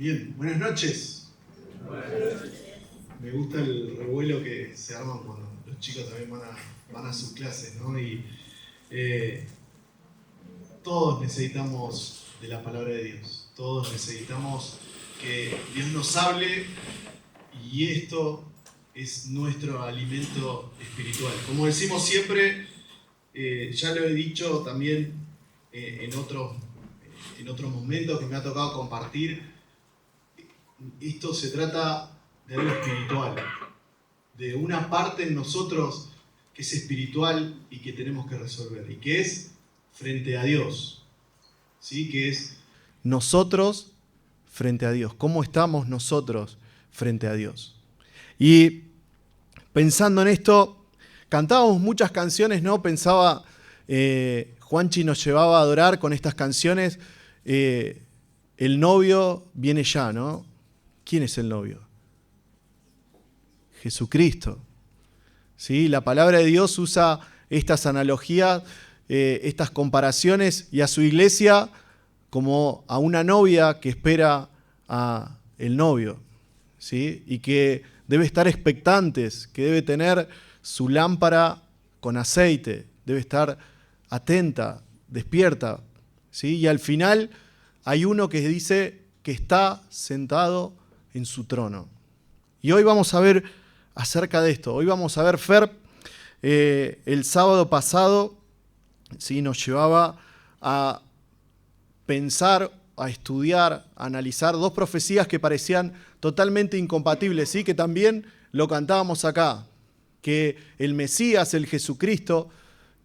Bien, buenas noches. Me gusta el revuelo que se arma cuando los chicos también van a sus clases, ¿no? Y todos necesitamos de la palabra de Dios. Todos necesitamos que Dios nos hable y esto es nuestro alimento espiritual. Como decimos siempre, ya lo he dicho también en otros momentos que me ha tocado compartir, esto se trata de algo espiritual, de una parte en nosotros que es espiritual y que tenemos que resolver, y que es frente a Dios, ¿sí? Que es nosotros frente a Dios. ¿Cómo estamos nosotros frente a Dios? Y pensando en esto, cantábamos muchas canciones, ¿no? Pensaba, Juanchi nos llevaba a adorar con estas canciones, el novio viene ya, ¿no? ¿Quién es el novio? Jesucristo. ¿Sí? La palabra de Dios usa estas analogías, estas comparaciones, y a su iglesia como a una novia que espera a el novio, ¿sí? Y que debe estar expectantes, que debe tener su lámpara con aceite, debe estar atenta, despierta, ¿sí? Y al final hay uno que dice que está sentado en su trono. Y hoy vamos a ver acerca de esto. Hoy vamos a ver, Fer, el sábado pasado, ¿sí? Nos llevaba a pensar, a estudiar, a analizar dos profecías que parecían totalmente incompatibles, ¿sí? Que también lo cantábamos acá, que el Mesías, el Jesucristo,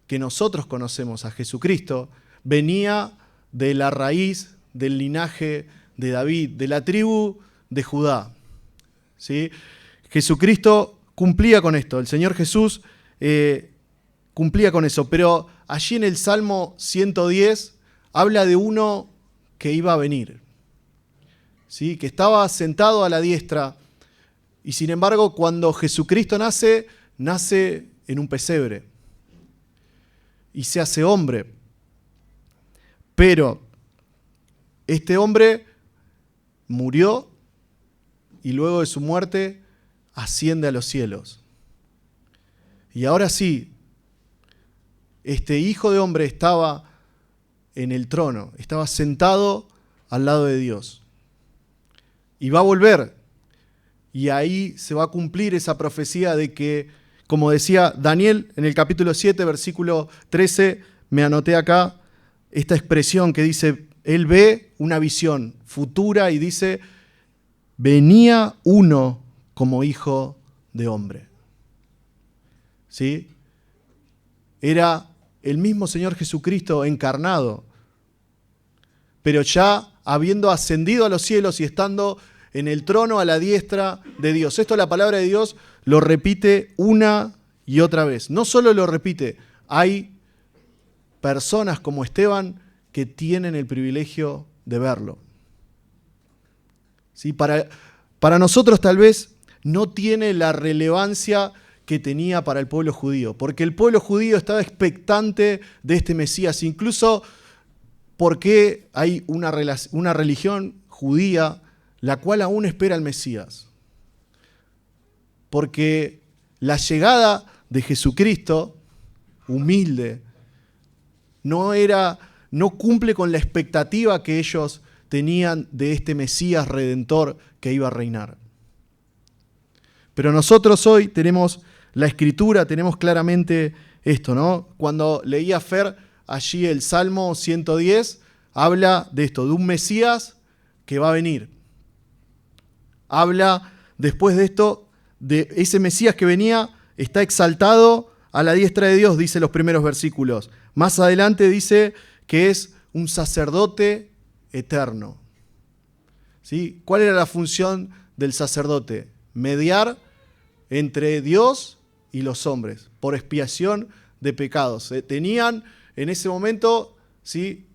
que nosotros conocemos a Jesucristo, venía de la raíz del linaje de David, de la tribu de Judá, ¿sí? Jesucristo cumplía con esto, el Señor Jesús cumplía con eso, pero allí en el Salmo 110 habla de uno que iba a venir, ¿sí? Que estaba sentado a la diestra, y sin embargo cuando Jesucristo nace en un pesebre y se hace hombre, pero este hombre murió y luego de su muerte asciende a los cielos. Y ahora sí, este Hijo de Hombre estaba en el trono, estaba sentado al lado de Dios. Y va a volver. Y ahí se va a cumplir esa profecía de que, como decía Daniel en el capítulo 7, versículo 13, me anoté acá esta expresión que dice, él ve una visión futura y dice, venía uno como hijo de hombre. ¿Sí? Era el mismo Señor Jesucristo encarnado, pero ya habiendo ascendido a los cielos y estando en el trono a la diestra de Dios. Esto la palabra de Dios lo repite una y otra vez. No solo lo repite, hay personas como Esteban que tienen el privilegio de verlo. ¿Sí? Para nosotros tal vez no tiene la relevancia que tenía para el pueblo judío, porque el pueblo judío estaba expectante de este Mesías, incluso porque hay una religión judía la cual aún espera al Mesías. Porque la llegada de Jesucristo, humilde, no cumple con la expectativa que ellos tenían de este Mesías redentor que iba a reinar. Pero nosotros hoy tenemos la Escritura, tenemos claramente esto, ¿no? Cuando leía Fer allí el Salmo 110, habla de esto, de un Mesías que va a venir. Habla después de esto, de ese Mesías que venía, está exaltado a la diestra de Dios, dice los primeros versículos. Más adelante dice que es un sacerdote eterno. ¿Sí? ¿Cuál era la función del sacerdote? Mediar entre Dios y los hombres, por expiación de pecados. Tenían en ese momento, ¿sí?,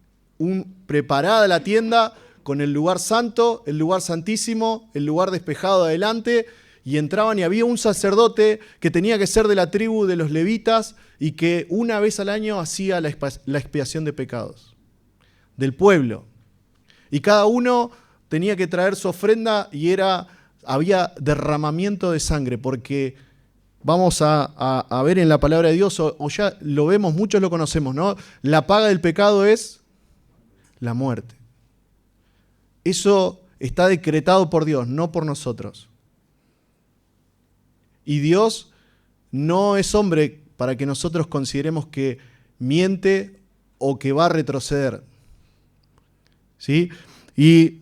preparada la tienda con el lugar santo, el lugar santísimo, el lugar despejado adelante, y entraban y había un sacerdote que tenía que ser de la tribu de los levitas y que una vez al año hacía la expiación de pecados del pueblo. Y cada uno tenía que traer su ofrenda y había derramamiento de sangre, porque vamos a ver en la palabra de Dios, o ya lo vemos, muchos lo conocemos, ¿no? La paga del pecado es la muerte. Eso está decretado por Dios, no por nosotros. Y Dios no es hombre para que nosotros consideremos que miente o que va a retroceder. ¿Sí? Y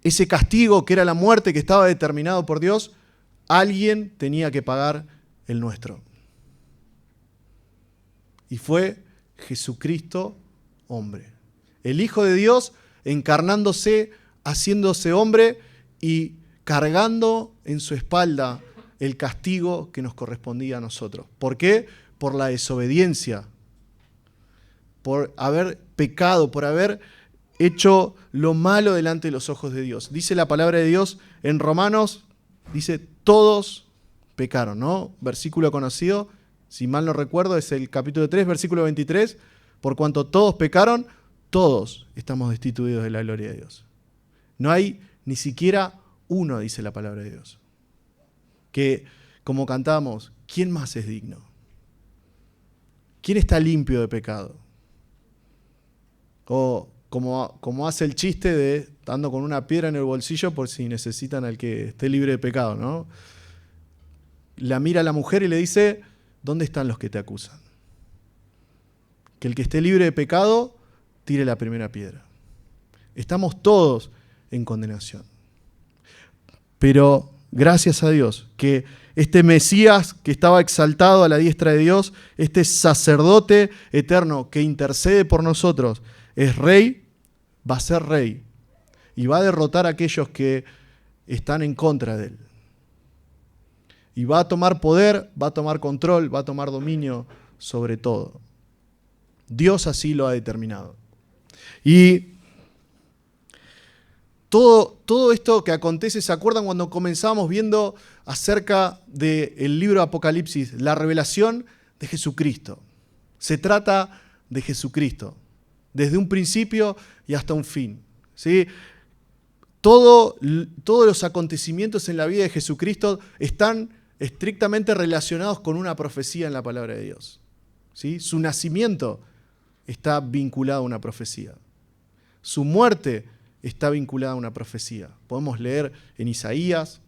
ese castigo que era la muerte, que estaba determinado por Dios, alguien tenía que pagar el nuestro. Y fue Jesucristo, hombre. El Hijo de Dios encarnándose, haciéndose hombre y cargando en su espalda el castigo que nos correspondía a nosotros. ¿Por qué? Por la desobediencia, por haber pecado, por haber hecho lo malo delante de los ojos de Dios. Dice la palabra de Dios en Romanos, dice, todos pecaron, ¿no? Versículo conocido, si mal no recuerdo, es el capítulo 3, versículo 23, por cuanto todos pecaron, todos estamos destituidos de la gloria de Dios. No hay ni siquiera uno, dice la palabra de Dios. Que, como cantamos, ¿quién más es digno? ¿Quién está limpio de pecado? O como hace el chiste de ando con una piedra en el bolsillo por si necesitan al que esté libre de pecado, ¿no? La mira a la mujer y le dice, ¿dónde están los que te acusan? Que el que esté libre de pecado tire la primera piedra. Estamos todos en condenación. Pero gracias a Dios que este Mesías que estaba exaltado a la diestra de Dios, este sacerdote eterno que intercede por nosotros, es rey, va a ser rey y va a derrotar a aquellos que están en contra de él. Y va a tomar poder, va a tomar control, va a tomar dominio sobre todo. Dios así lo ha determinado. Y todo esto que acontece, ¿se acuerdan cuando comenzamos viendo acerca del libro de Apocalipsis? La revelación de Jesucristo. Se trata de Jesucristo, desde un principio y hasta un fin. ¿Sí? Todos los acontecimientos en la vida de Jesucristo están estrictamente relacionados con una profecía en la palabra de Dios. ¿Sí? Su nacimiento está vinculado a una profecía. Su muerte está vinculada a una profecía. Podemos leer en Isaías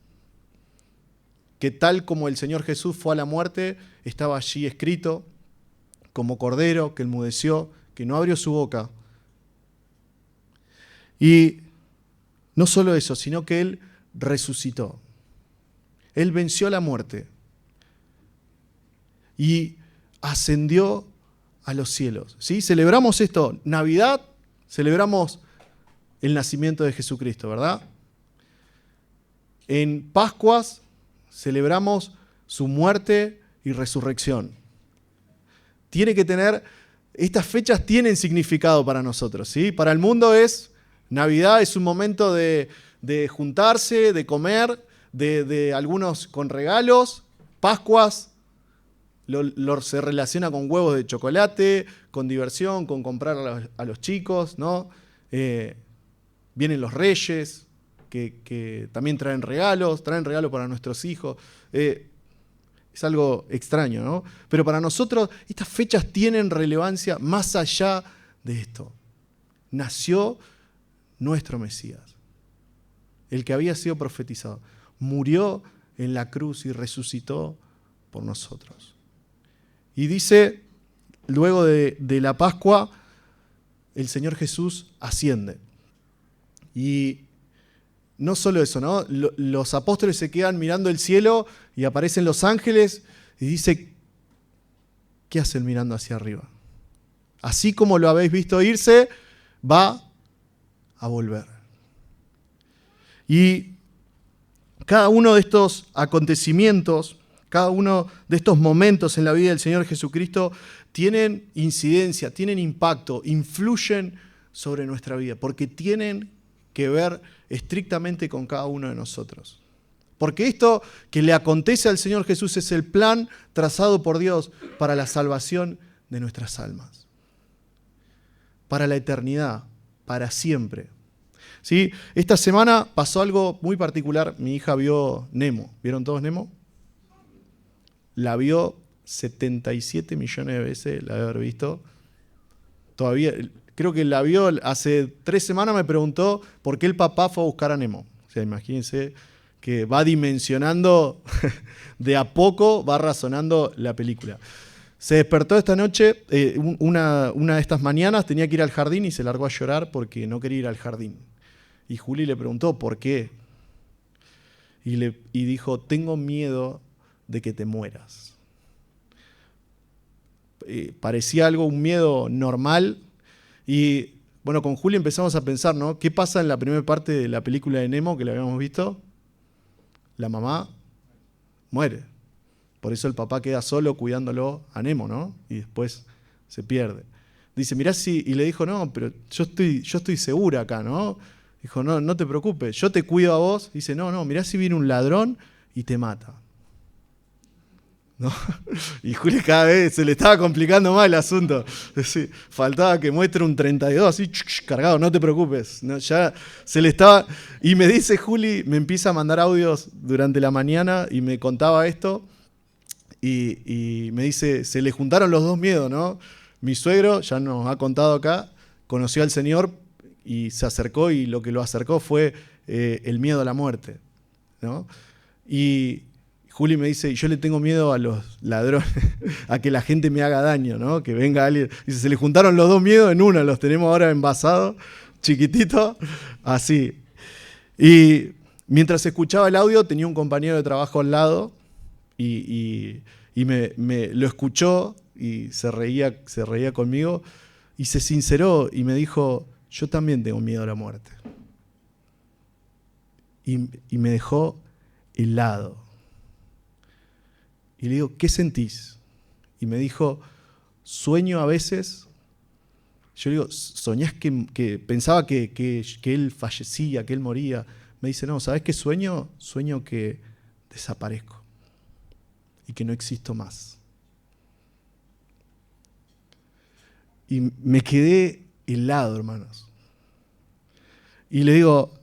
que tal como el Señor Jesús fue a la muerte, estaba allí escrito como cordero que enmudeció, que no abrió su boca. Y no solo eso, sino que Él resucitó. Él venció la muerte y ascendió a los cielos. ¿Sí? Celebramos esto, Navidad, celebramos el nacimiento de Jesucristo, ¿verdad? En Pascuas celebramos su muerte y resurrección. Estas fechas tienen significado para nosotros, ¿sí? Para el mundo Navidad es un momento de juntarse, de comer, de algunos con regalos. Pascuas se relaciona con huevos de chocolate, con diversión, con comprar a los chicos, ¿no? Vienen los reyes, que también traen regalos para nuestros hijos. Es algo extraño, ¿no? Pero para nosotros estas fechas tienen relevancia más allá de esto. Nació nuestro Mesías, el que había sido profetizado. Murió en la cruz y resucitó por nosotros. Y dice, luego de la Pascua, el Señor Jesús asciende. Y no solo eso, ¿no? Los apóstoles se quedan mirando el cielo y aparecen los ángeles y dice, ¿qué hacen mirando hacia arriba? Así como lo habéis visto irse, va a volver. Y cada uno de estos acontecimientos, cada uno de estos momentos en la vida del Señor Jesucristo tienen incidencia, tienen impacto, influyen sobre nuestra vida, porque tienen que ver estrictamente con cada uno de nosotros. Porque esto que le acontece al Señor Jesús es el plan trazado por Dios para la salvación de nuestras almas. Para la eternidad, para siempre. ¿Sí? Esta semana pasó algo muy particular. Mi hija vio Nemo. ¿Vieron todos Nemo? La vio 77 millones de veces, la debe haber visto. Todavía, creo que la vio hace 3 semanas, me preguntó por qué el papá fue a buscar a Nemo. O sea, imagínense que va dimensionando de a poco, va razonando la película. Se despertó esta noche, una de estas mañanas, tenía que ir al jardín y se largó a llorar porque no quería ir al jardín. Y Juli le preguntó, ¿por qué? Y dijo, tengo miedo de que te mueras. Parecía algo, un miedo normal. Y bueno, con Juli empezamos a pensar, ¿no? ¿Qué pasa en la primera parte de la película de Nemo que la habíamos visto? La mamá muere. Por eso el papá queda solo cuidándolo a Nemo, ¿no? Y después se pierde. Dice, mirá si... Y le dijo, no, pero yo estoy segura acá, ¿no? Dijo, no te preocupes, yo te cuido a vos. Dice, no, mirá si viene un ladrón y te mata. ¿No? Y Juli cada vez se le estaba complicando más el asunto. Sí, faltaba que muestre un 32 así cargado, no te preocupes. No, ya se le estaba... Y me dice Juli, me empieza a mandar audios durante la mañana y me contaba esto. Y me dice, se le juntaron los dos miedos, ¿no? Mi suegro, ya nos ha contado acá, conoció al Señor y se acercó, y lo que lo acercó fue el miedo a la muerte, ¿no? Y Juli me dice, yo le tengo miedo a los ladrones, a que la gente me haga daño, ¿no? Que venga alguien. Dice, se le juntaron los dos miedos en uno, los tenemos ahora envasados, chiquititos, así. Y mientras escuchaba el audio, tenía un compañero de trabajo al lado y me lo escuchó y se reía conmigo y se sinceró y me dijo, yo también tengo miedo a la muerte. Y me dejó helado. Y le digo, ¿qué sentís? Y me dijo, sueño a veces. Yo le digo, ¿soñás que pensaba que él fallecía, que él moría? Me dice, no, ¿sabés qué sueño? Sueño que desaparezco y que no existo más. Y me quedé helado, hermanos. Y le digo,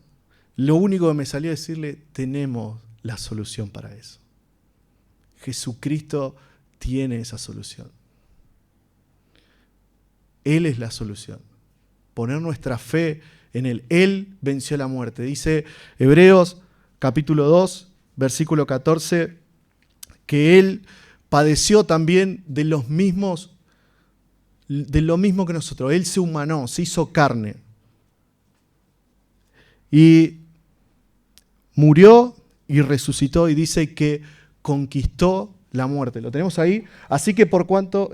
lo único que me salió a decirle, tenemos la solución para eso. Jesucristo tiene esa solución. Él es la solución. Poner nuestra fe en Él. Él venció la muerte. Dice Hebreos capítulo 2, versículo 14, que Él padeció también de lo mismo que nosotros. Él se humanó, se hizo carne. Y murió y resucitó, y dice que conquistó la muerte. Lo tenemos ahí. Así que por cuanto,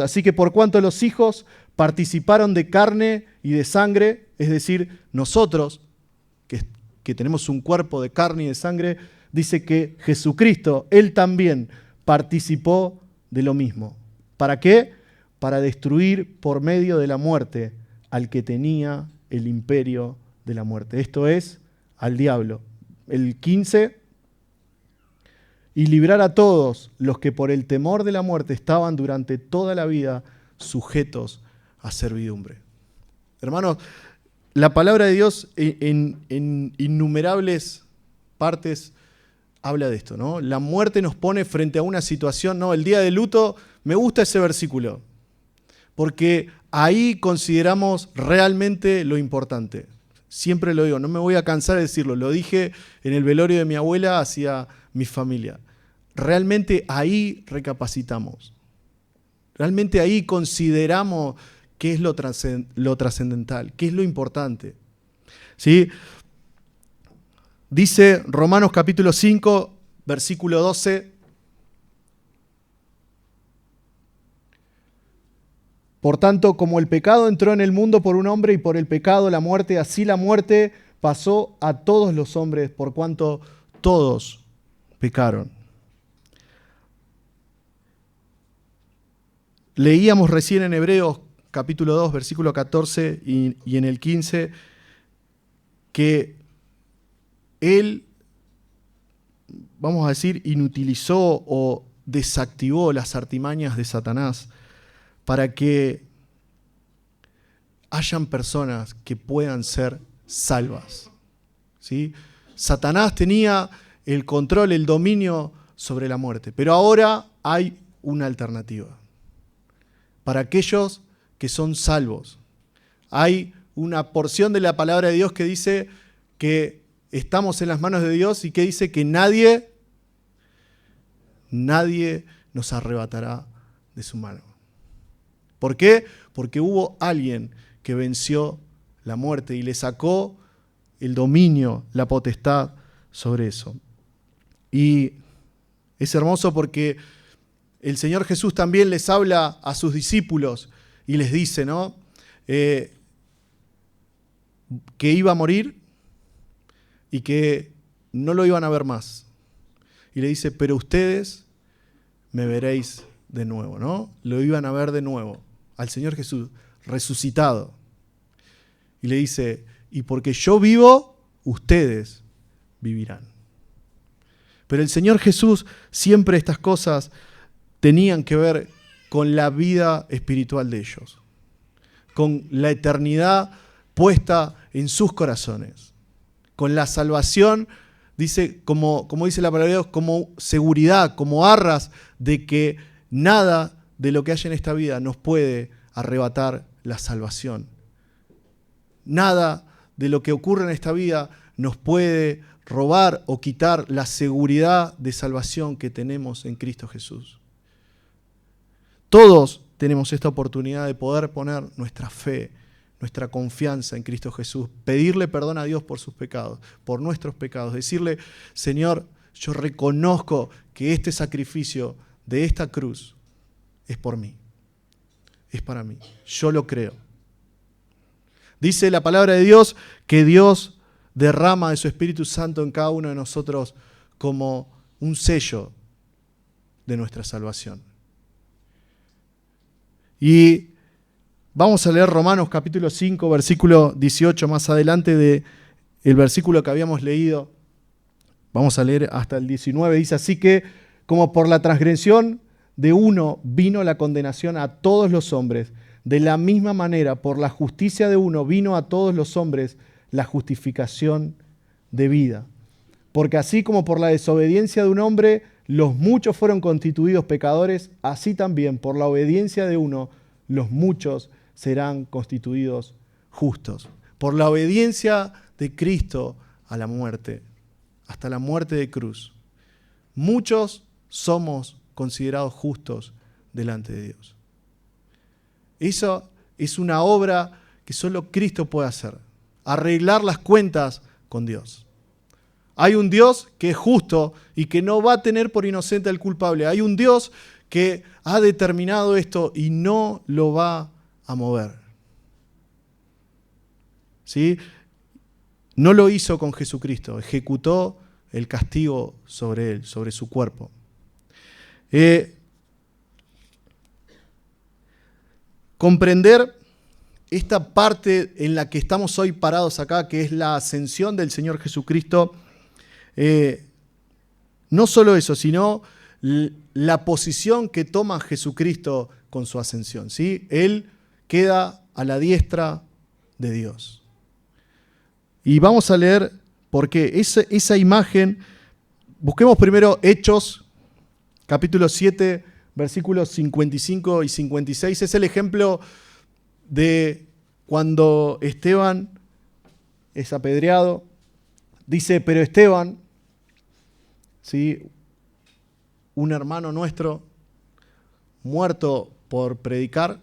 así que por cuanto los hijos participaron de carne y de sangre, es decir, nosotros, que tenemos un cuerpo de carne y de sangre, dice que Jesucristo, Él también participó de lo mismo. ¿Para qué? Para destruir por medio de la muerte al que tenía el imperio de la muerte. Esto es, al diablo. El 15, y librar a todos los que por el temor de la muerte estaban durante toda la vida sujetos a servidumbre. Hermanos, la palabra de Dios en innumerables partes habla de esto, ¿no? La muerte nos pone frente a una situación, ¿no? El día de luto, me gusta ese versículo, porque ahí consideramos realmente lo importante. Siempre lo digo, no me voy a cansar de decirlo, lo dije en el velorio de mi abuela hacia mi familia. Realmente ahí recapacitamos. Realmente ahí consideramos qué es lo trascendental, qué es lo importante. ¿Sí? Dice Romanos capítulo 5, versículo 12. Por tanto, como el pecado entró en el mundo por un hombre y por el pecado la muerte, así la muerte pasó a todos los hombres por cuanto todos pecaron. Leíamos recién en Hebreos capítulo 2, versículo 14 y en el 15 que Él, vamos a decir, inutilizó o desactivó las artimañas de Satanás para que hayan personas que puedan ser salvas. ¿Sí? Satanás tenía el control, el dominio sobre la muerte, pero ahora hay una alternativa. Para aquellos que son salvos, hay una porción de la palabra de Dios que dice que estamos en las manos de Dios y que dice que nadie nos arrebatará de su mano. ¿Por qué? Porque hubo alguien que venció la muerte y le sacó el dominio, la potestad sobre eso. Y es hermoso porque el Señor Jesús también les habla a sus discípulos y les dice, ¿no? Que iba a morir y que no lo iban a ver más. Y le dice, pero ustedes me veréis de nuevo, ¿no? Lo iban a ver de nuevo al Señor Jesús resucitado. Y le dice, y porque yo vivo, ustedes vivirán. Pero el Señor Jesús, siempre estas cosas tenían que ver con la vida espiritual de ellos, con la eternidad puesta en sus corazones, con la salvación, dice, como dice la palabra de Dios, como seguridad, como arras de que nada de lo que hay en esta vida nos puede arrebatar la salvación. Nada de lo que ocurre en esta vida nos puede robar o quitar la seguridad de salvación que tenemos en Cristo Jesús. Todos tenemos esta oportunidad de poder poner nuestra fe, nuestra confianza en Cristo Jesús, pedirle perdón a Dios por sus pecados, por nuestros pecados, decirle, Señor, yo reconozco que este sacrificio de esta cruz es por mí, es para mí, yo lo creo. Dice la palabra de Dios que Dios derrama de su Espíritu Santo en cada uno de nosotros como un sello de nuestra salvación. Y vamos a leer Romanos capítulo 5, versículo 18, más adelante del versículo que habíamos leído. Vamos a leer hasta el 19. Dice, así que como por la transgresión de uno vino la condenación a todos los hombres, de la misma manera por la justicia de uno vino a todos los hombres la justificación de vida. Porque así como por la desobediencia de un hombre los muchos fueron constituidos pecadores, así también por la obediencia de uno los muchos serán constituidos justos. Por la obediencia de Cristo a la muerte, hasta la muerte de cruz, muchos somos considerados justos delante de Dios. Eso es una obra que solo Cristo puede hacer, arreglar las cuentas con Dios. Hay un Dios que es justo y que no va a tener por inocente al culpable. Hay un Dios que ha determinado esto y no lo va a mover. ¿Sí? No lo hizo con Jesucristo, ejecutó el castigo sobre él, sobre su cuerpo. Comprender esta parte en la que estamos hoy parados acá, que es la ascensión del Señor Jesucristo, no solo eso, sino la posición que toma Jesucristo con su ascensión, ¿sí? Él queda a la diestra de Dios. Y vamos a leer por qué. Esa imagen, busquemos primero Hechos, capítulo 7, versículos 55 y 56. Es el ejemplo de cuando Esteban es apedreado. Dice, pero Esteban, ¿sí?, un hermano nuestro, muerto por predicar,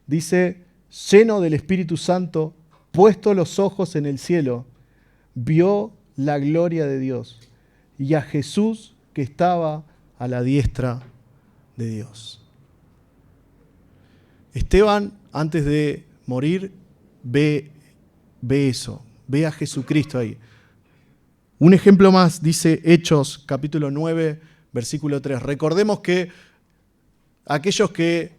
dice, lleno del Espíritu Santo, puesto los ojos en el cielo, vio la gloria de Dios y a Jesús que estaba a la diestra de Dios. Esteban, antes de morir, ve eso, ve a Jesucristo ahí. Un ejemplo más, dice Hechos, capítulo 9, versículo 3. Recordemos que aquellos que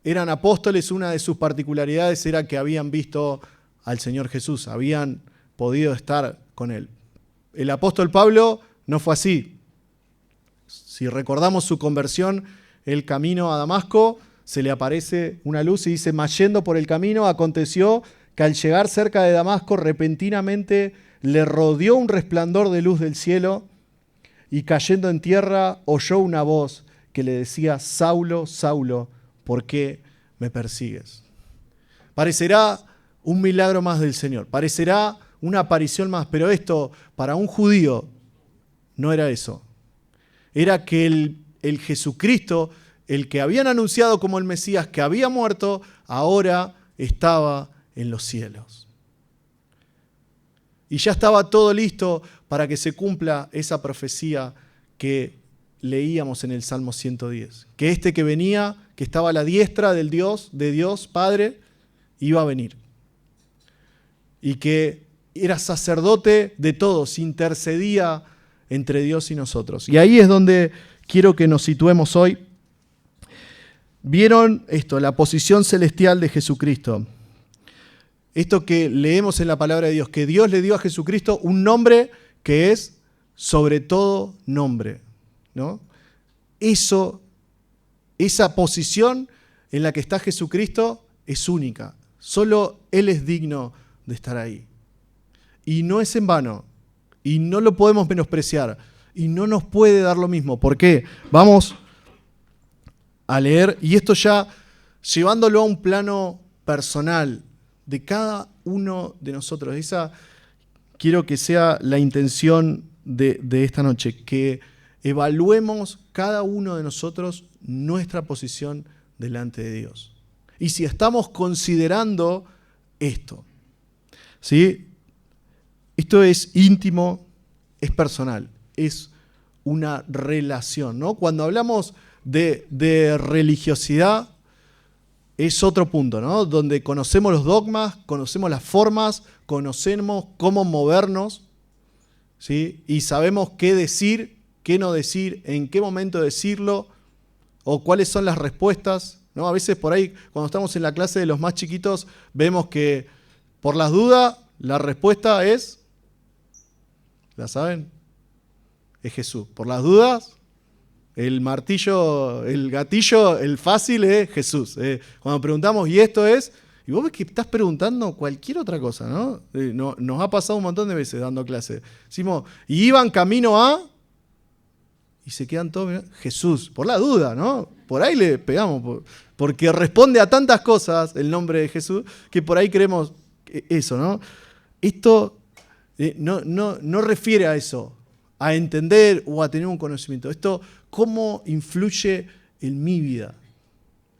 eran apóstoles, una de sus particularidades era que habían visto al Señor Jesús, habían podido estar con Él. El apóstol Pablo no fue así. Si recordamos su conversión, el camino a Damasco, se le aparece una luz y dice, mas yendo por el camino aconteció que al llegar cerca de Damasco repentinamente le rodeó un resplandor de luz del cielo y cayendo en tierra oyó una voz que le decía: Saulo, Saulo, ¿por qué me persigues? Parecerá un milagro más del Señor, parecerá una aparición más, pero esto para un judío no era eso. Era que el Jesucristo, el que habían anunciado como el Mesías, que había muerto, ahora estaba en los cielos. Y ya estaba todo listo para que se cumpla esa profecía que leíamos en el Salmo 110. Que este que venía, que estaba a la diestra de Dios Padre, iba a venir. Y que era sacerdote de todos, intercedía entre Dios y nosotros. Y ahí es donde quiero que nos situemos hoy. ¿Vieron esto? La posición celestial de Jesucristo. Esto que leemos en la palabra de Dios, que Dios le dio a Jesucristo un nombre que es sobre todo nombre, ¿no? Esa posición en la que está Jesucristo es única. Solo Él es digno de estar ahí. Y no es en vano. Y no lo podemos menospreciar. Y no nos puede dar lo mismo. ¿Por qué? Vamos a leer, y esto ya llevándolo a un plano personal de cada uno de nosotros. Esa quiero que sea la intención de esta noche, que evaluemos cada uno de nosotros nuestra posición delante de Dios. Y si estamos considerando esto, ¿sí? Esto es íntimo, es personal, es una relación, ¿no? Cuando hablamos de religiosidad, es otro punto, ¿no? Donde conocemos los dogmas, conocemos las formas, conocemos cómo movernos, ¿sí? Y sabemos qué decir, qué no decir, en qué momento decirlo, o cuáles son las respuestas, ¿no? A veces por ahí, cuando estamos en la clase de los más chiquitos, vemos que por las dudas, la respuesta es, ¿la saben? Es Jesús. Por las dudas, el martillo, el gatillo, el fácil es Jesús. Cuando preguntamos, ¿y esto es? Y vos ves que estás preguntando cualquier otra cosa, ¿no? Nos ha pasado un montón de veces dando clase. Decimos, y iban camino a... Y se quedan todos mirando, Jesús, por la duda, ¿no? Por ahí le pegamos, porque responde a tantas cosas el nombre de Jesús, que por ahí creemos eso, ¿no? Esto no refiere a eso, a entender o a tener un conocimiento. Esto, ¿cómo influye en mi vida?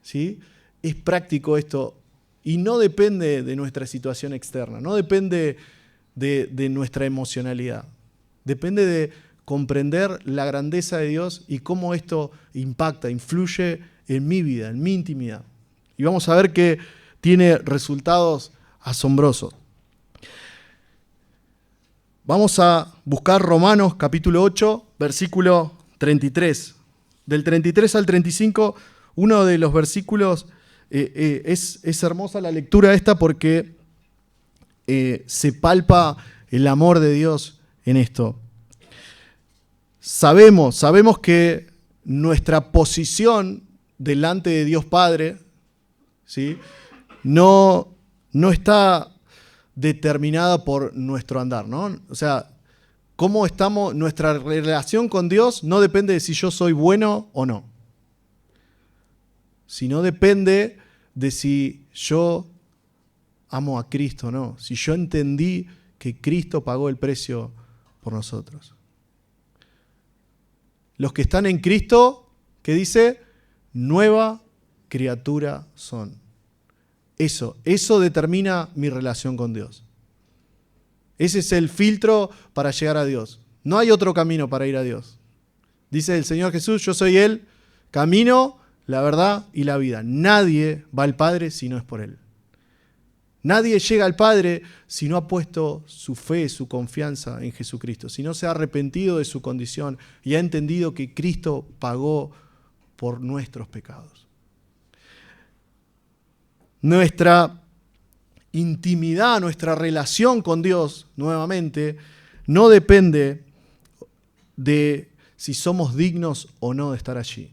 ¿Sí? Es práctico esto y no depende de nuestra situación externa, no depende de nuestra emocionalidad. Depende de comprender la grandeza de Dios y cómo esto impacta, influye en mi vida, en mi intimidad. Y vamos a ver que tiene resultados asombrosos. Vamos a buscar Romanos capítulo 8, versículo 33. Del 33 al 35, uno de los versículos, es hermosa la lectura esta porque se palpa el amor de Dios en esto. Sabemos que nuestra posición delante de Dios Padre, ¿sí? no está determinada por nuestro andar, ¿no? O sea, cómo estamos, nuestra relación con Dios no depende de si yo soy bueno o no, sino depende de si yo amo a Cristo o no, si yo entendí que Cristo pagó el precio por nosotros. Los que están en Cristo, ¿qué dice? Nueva criatura son. Eso determina mi relación con Dios. Ese es el filtro para llegar a Dios. No hay otro camino para ir a Dios. Dice el Señor Jesús, yo soy el camino, la verdad y la vida. Nadie va al Padre si no es por Él. Nadie llega al Padre si no ha puesto su fe, su confianza en Jesucristo, si no se ha arrepentido de su condición y ha entendido que Cristo pagó por nuestros pecados. Nuestra intimidad, nuestra relación con Dios, nuevamente, no depende de si somos dignos o no de estar allí.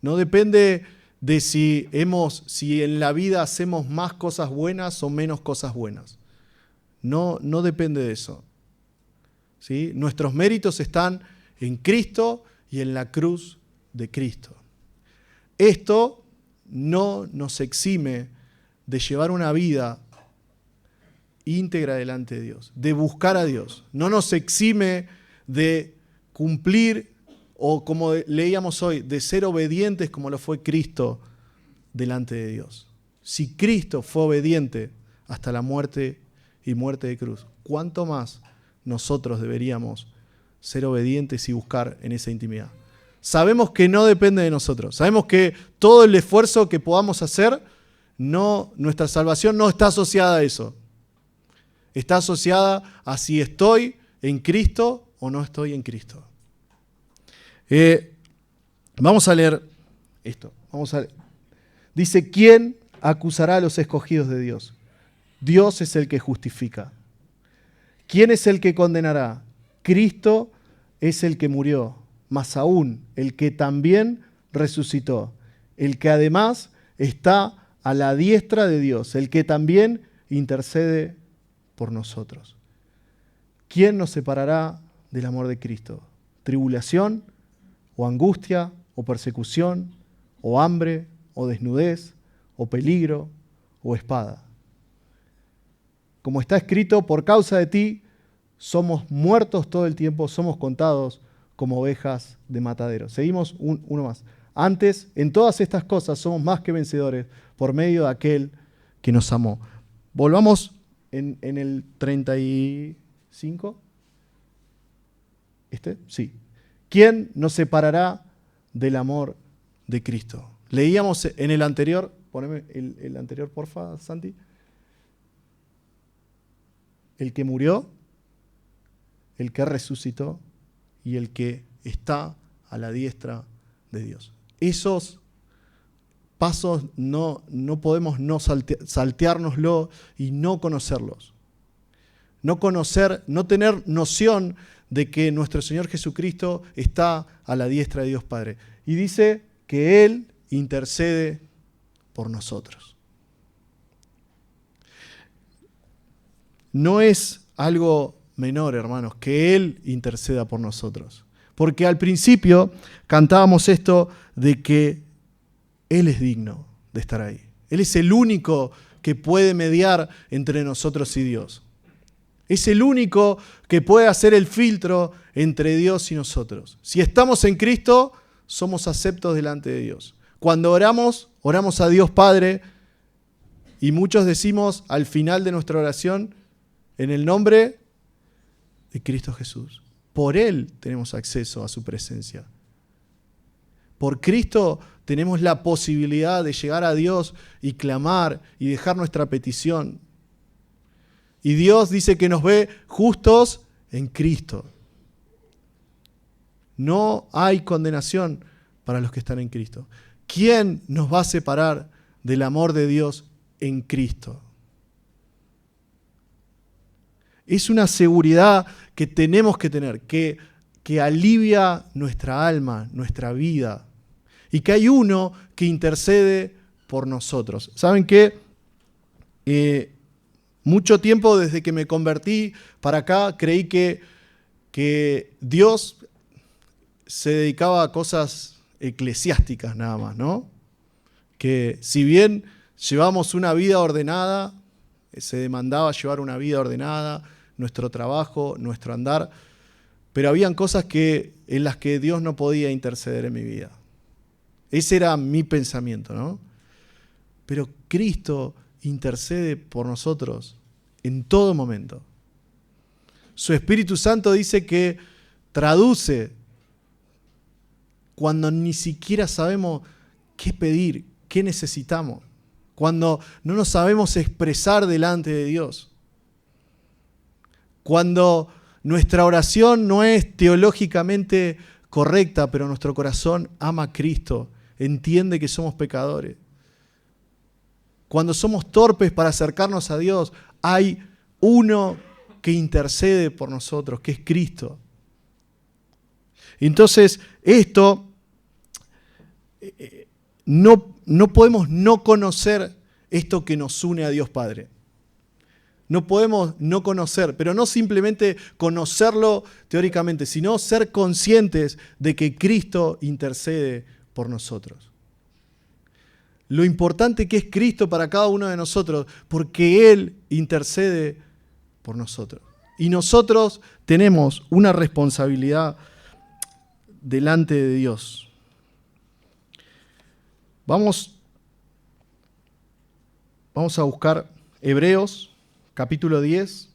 No depende de si en la vida hacemos más cosas buenas o menos cosas buenas. No depende de eso. ¿Sí? Nuestros méritos están en Cristo y en la cruz de Cristo. Esto no nos exime de llevar una vida íntegra delante de Dios, de buscar a Dios. No nos exime de cumplir, o como leíamos hoy, de ser obedientes como lo fue Cristo delante de Dios. Si Cristo fue obediente hasta la muerte y muerte de cruz, ¿cuánto más nosotros deberíamos ser obedientes y buscar en esa intimidad? Sabemos que no depende de nosotros. Sabemos que todo el esfuerzo que podamos hacer, nuestra salvación no está asociada a eso. Está asociada a si estoy en Cristo o no estoy en Cristo. Vamos a leer esto. Dice, ¿quién acusará a los escogidos de Dios? Dios es el que justifica. ¿Quién es el que condenará? Cristo es el que murió, más aún el que también resucitó, el que además está a la diestra de Dios, el que también intercede por nosotros. ¿Quién nos separará del amor de Cristo? ¿Tribulación, o angustia, o persecución, o hambre, o desnudez, o peligro, o espada? Como está escrito, por causa de ti somos muertos todo el tiempo, somos contados como ovejas de matadero. Seguimos uno más. Antes, en todas estas cosas somos más que vencedores por medio de aquel que nos amó. Volvamos en el 35. Sí. ¿Quién nos separará del amor de Cristo? Leíamos en el anterior, poneme el anterior, porfa, Santi. El que murió, el que resucitó y el que está a la diestra de Dios. Esos pasos no podemos no salteárnoslo y no conocerlos. No tener noción de que nuestro Señor Jesucristo está a la diestra de Dios Padre. Y dice que Él intercede por nosotros. No es algo menor, hermanos, que Él interceda por nosotros. Porque al principio cantábamos esto de que Él es digno de estar ahí. Él es el único que puede mediar entre nosotros y Dios. Es el único que puede hacer el filtro entre Dios y nosotros. Si estamos en Cristo, somos aceptos delante de Dios. Cuando oramos a Dios Padre, y muchos decimos al final de nuestra oración, en el nombre de Cristo Jesús. Por Él tenemos acceso a su presencia. Por Cristo tenemos la posibilidad de llegar a Dios y clamar y dejar nuestra petición. Y Dios dice que nos ve justos en Cristo. No hay condenación para los que están en Cristo. ¿Quién nos va a separar del amor de Dios en Cristo? Es una seguridad que tenemos que tener, que alivia nuestra alma, nuestra vida. Y que hay uno que intercede por nosotros. ¿Saben qué? Mucho tiempo desde que me convertí para acá creí que Dios se dedicaba a cosas eclesiásticas nada más, ¿no? Que si bien llevamos una vida ordenada, se demandaba llevar una vida ordenada, nuestro trabajo, nuestro andar, pero habían cosas en las que Dios no podía interceder en mi vida. Ese era mi pensamiento, ¿no? Pero Cristo intercede por nosotros en todo momento. Su Espíritu Santo dice que traduce cuando ni siquiera sabemos qué pedir, qué necesitamos, cuando no nos sabemos expresar delante de Dios, cuando nuestra oración no es teológicamente correcta, pero nuestro corazón ama a Cristo, entiende que somos pecadores. Cuando somos torpes para acercarnos a Dios, hay uno que intercede por nosotros, que es Cristo. Entonces, esto no podemos no conocer esto que nos une a Dios Padre. No podemos no conocer, pero no simplemente conocerlo teóricamente, sino ser conscientes de que Cristo intercede por nosotros. Lo importante que es Cristo para cada uno de nosotros, porque Él intercede por nosotros. Y nosotros tenemos una responsabilidad delante de Dios. Vamos a buscar Hebreos, capítulo 10,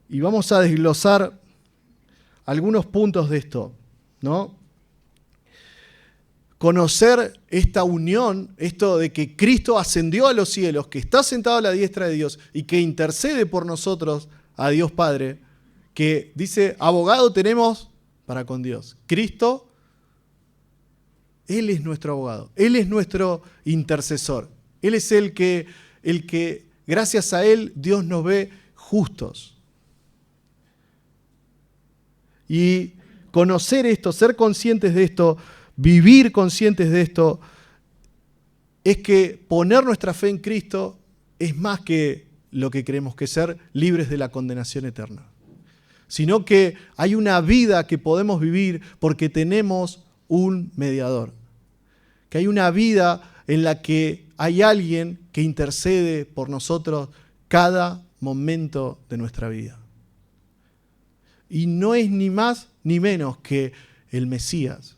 y vamos a desglosar algunos puntos de esto, ¿no? Conocer esta unión, esto de que Cristo ascendió a los cielos, que está sentado a la diestra de Dios y que intercede por nosotros a Dios Padre, que dice, abogado tenemos para con Dios. Cristo, Él es nuestro abogado, Él es nuestro intercesor. Él es el que, gracias a Él, Dios nos ve justos. Y conocer esto, ser conscientes de esto, vivir conscientes de esto, es que poner nuestra fe en Cristo es más que lo que creemos, que ser libres de la condenación eterna. Sino que hay una vida que podemos vivir porque tenemos un mediador. Que hay una vida en la que hay alguien que intercede por nosotros cada momento de nuestra vida. Y no es ni más ni menos que el Mesías.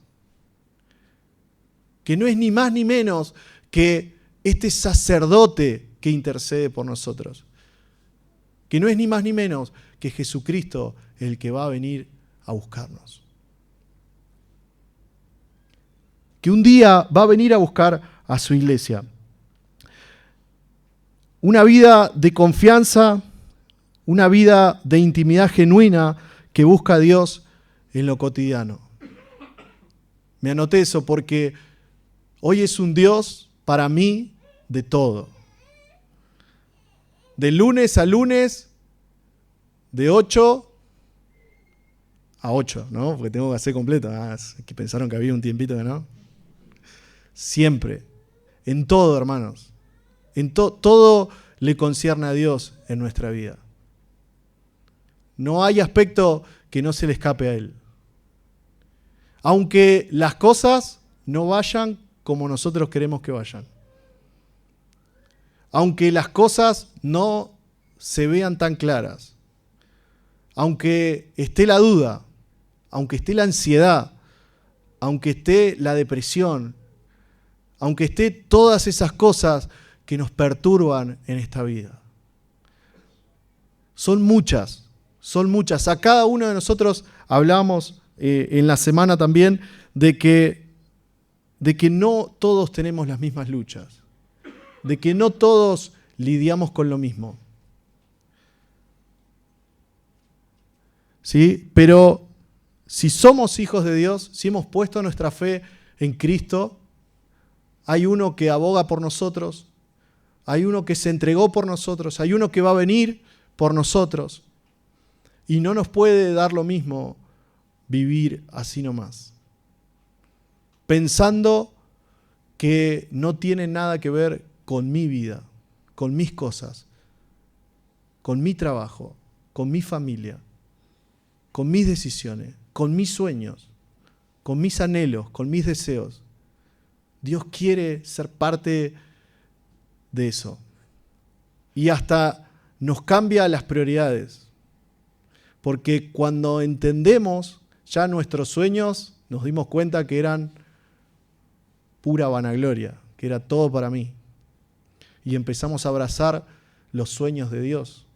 Que no es ni más ni menos que este sacerdote que intercede por nosotros. Que no es ni más ni menos que Jesucristo el que va a venir a buscarnos. Que un día va a venir a buscar a su iglesia. Una vida de confianza, una vida de intimidad genuina que busca a Dios en lo cotidiano. Me anoté eso porque hoy es un Dios para mí de todo. De lunes a lunes, de 8 a 8, ¿no? Porque tengo que hacer completo. Es que pensaron que había un tiempito que no. Siempre. En todo, hermanos. Todo le concierne a Dios en nuestra vida. No hay aspecto que no se le escape a Él. Aunque las cosas no vayan como nosotros queremos que vayan. Aunque las cosas no se vean tan claras. Aunque esté la duda, aunque esté la ansiedad, aunque esté la depresión, aunque esté todas esas cosas que nos perturban en esta vida. Son muchas. A cada uno de nosotros hablamos en la semana también de que no todos tenemos las mismas luchas, de que no todos lidiamos con lo mismo. ¿Sí? Pero si somos hijos de Dios, si hemos puesto nuestra fe en Cristo, hay uno que aboga por nosotros, hay uno que se entregó por nosotros, hay uno que va a venir por nosotros. Y no nos puede dar lo mismo vivir así nomás. Pensando que no tiene nada que ver con mi vida, con mis cosas, con mi trabajo, con mi familia, con mis decisiones, con mis sueños, con mis anhelos, con mis deseos. Dios quiere ser parte de eso. Y hasta nos cambia las prioridades. Porque cuando entendemos ya nuestros sueños, nos dimos cuenta que eran pura vanagloria, que era todo para mí. Y empezamos a abrazar los sueños de Dios,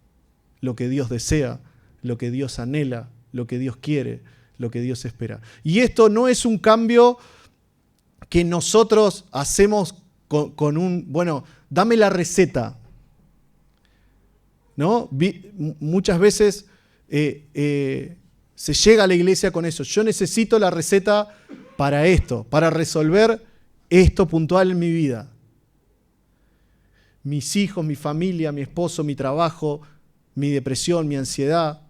lo que Dios desea, lo que Dios anhela, lo que Dios quiere, lo que Dios espera. Y esto no es un cambio que nosotros hacemos con un, bueno, dame la receta. ¿No? Muchas veces se llega a la iglesia con eso. Yo necesito la receta para esto, para resolver esto puntual en mi vida. Mis hijos, mi familia, mi esposo, mi trabajo, mi depresión, mi ansiedad.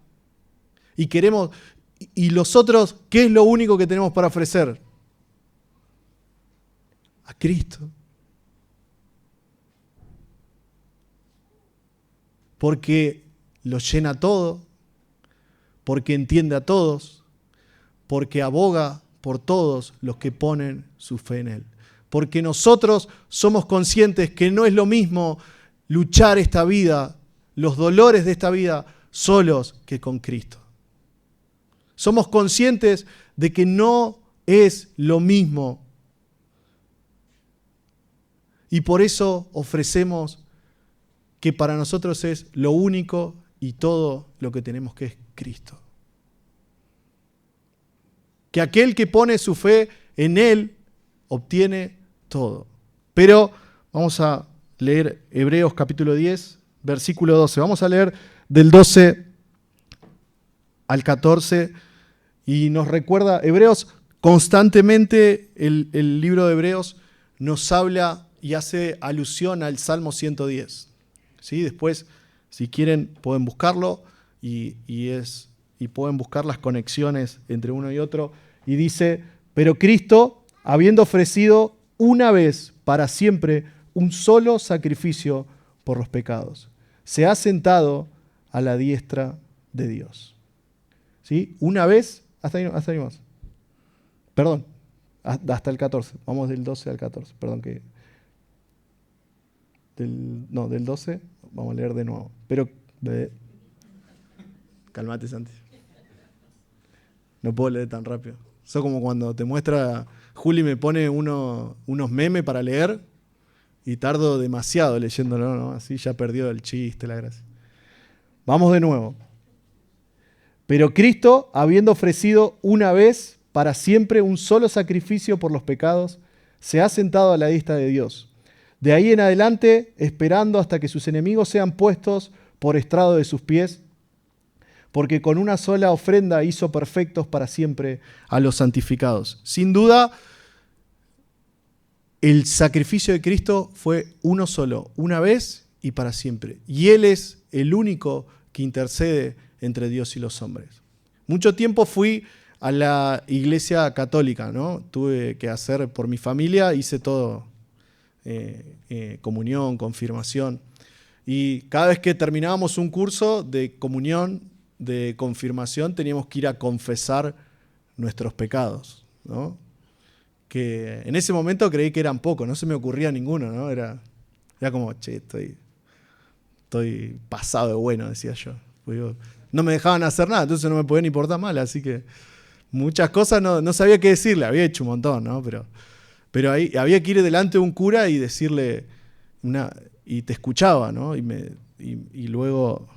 Y los otros, ¿qué es lo único que tenemos para ofrecer? a Cristo. Porque lo llena todo, porque entiende a todos, porque aboga por todos los que ponen su fe en Él. Porque nosotros somos conscientes que no es lo mismo luchar esta vida, los dolores de esta vida, solos que con Cristo. Somos conscientes de que no es lo mismo. Y por eso ofrecemos que para nosotros es lo único y todo lo que tenemos, que es Cristo. Que aquel que pone su fe en Él obtiene todo. Pero vamos a leer Hebreos capítulo 10, versículo 12. Vamos a leer del 12 al 14 y nos recuerda, Hebreos constantemente, el libro de Hebreos nos habla y hace alusión al Salmo 110. ¿Sí? Después, si quieren, pueden buscarlo y pueden buscar las conexiones entre uno y otro. Y dice, pero Cristo, habiendo ofrecido una vez para siempre un solo sacrificio por los pecados, se ha sentado a la diestra de Dios. ¿Sí? Una vez, hasta ahí más. Perdón, hasta el 14. Vamos del 12 al 14. Perdón que... del 12, vamos a leer de nuevo. Pero, calmate, Santi. No puedo leer tan rápido. Eso como cuando te muestra, Juli me pone unos memes para leer y tardo demasiado leyéndolo, ¿no? Así ya perdió el chiste, la gracia. Vamos de nuevo. Pero Cristo, habiendo ofrecido una vez para siempre un solo sacrificio por los pecados, se ha sentado a la diestra de Dios. De ahí en adelante, esperando hasta que sus enemigos sean puestos por estrado de sus pies, porque con una sola ofrenda hizo perfectos para siempre a los santificados. Sin duda, el sacrificio de Cristo fue uno solo, una vez y para siempre. Y Él es el único que intercede entre Dios y los hombres. Mucho tiempo fui a la iglesia católica, ¿no? Tuve que hacer por mi familia, hice todo, comunión, confirmación. Y cada vez que terminábamos un curso de comunión, de confirmación, teníamos que ir a confesar nuestros pecados, ¿no? Que en ese momento creí que eran pocos, no se me ocurría ninguno, ¿no? Era como, che, estoy pasado de bueno, decía yo. No me dejaban hacer nada, entonces no me podía ni portar mal, así que muchas cosas no sabía qué decirle, había hecho un montón, ¿no? Pero ahí había que ir delante de un cura y decirle, y te escuchaba, ¿no? Y luego...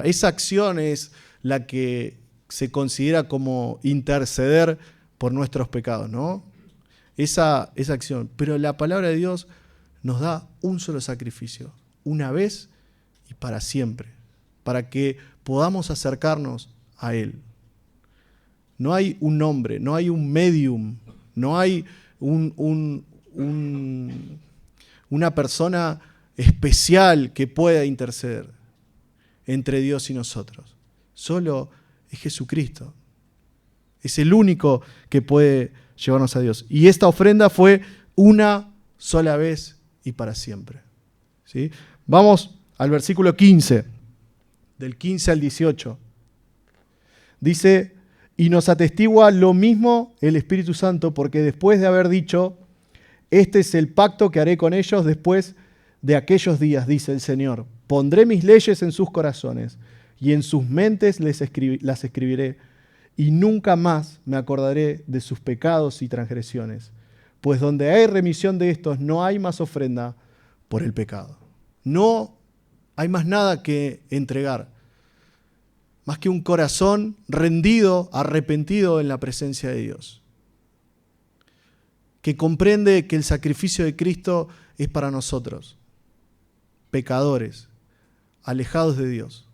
Esa acción es la que se considera como interceder por nuestros pecados, ¿no? Esa acción. Pero la palabra de Dios nos da un solo sacrificio, una vez y para siempre, para que podamos acercarnos a Él. No hay un nombre, no hay un medium, no hay una persona especial que pueda interceder entre Dios y nosotros. Solo es Jesucristo. Es el único que puede llevarnos a Dios. Y esta ofrenda fue una sola vez y para siempre. ¿Sí? Vamos al versículo 15, del 15 al 18. Dice, y nos atestigua lo mismo el Espíritu Santo, porque después de haber dicho, este es el pacto que haré con ellos después de aquellos días, dice el Señor. Pondré mis leyes en sus corazones y en sus mentes las escribiré, y nunca más me acordaré de sus pecados y transgresiones. Pues donde hay remisión de estos, no hay más ofrenda por el pecado. No hay más nada que entregar, más que un corazón rendido, arrepentido en la presencia de Dios, que comprende que el sacrificio de Cristo es para nosotros, pecadores, alejados de Dios.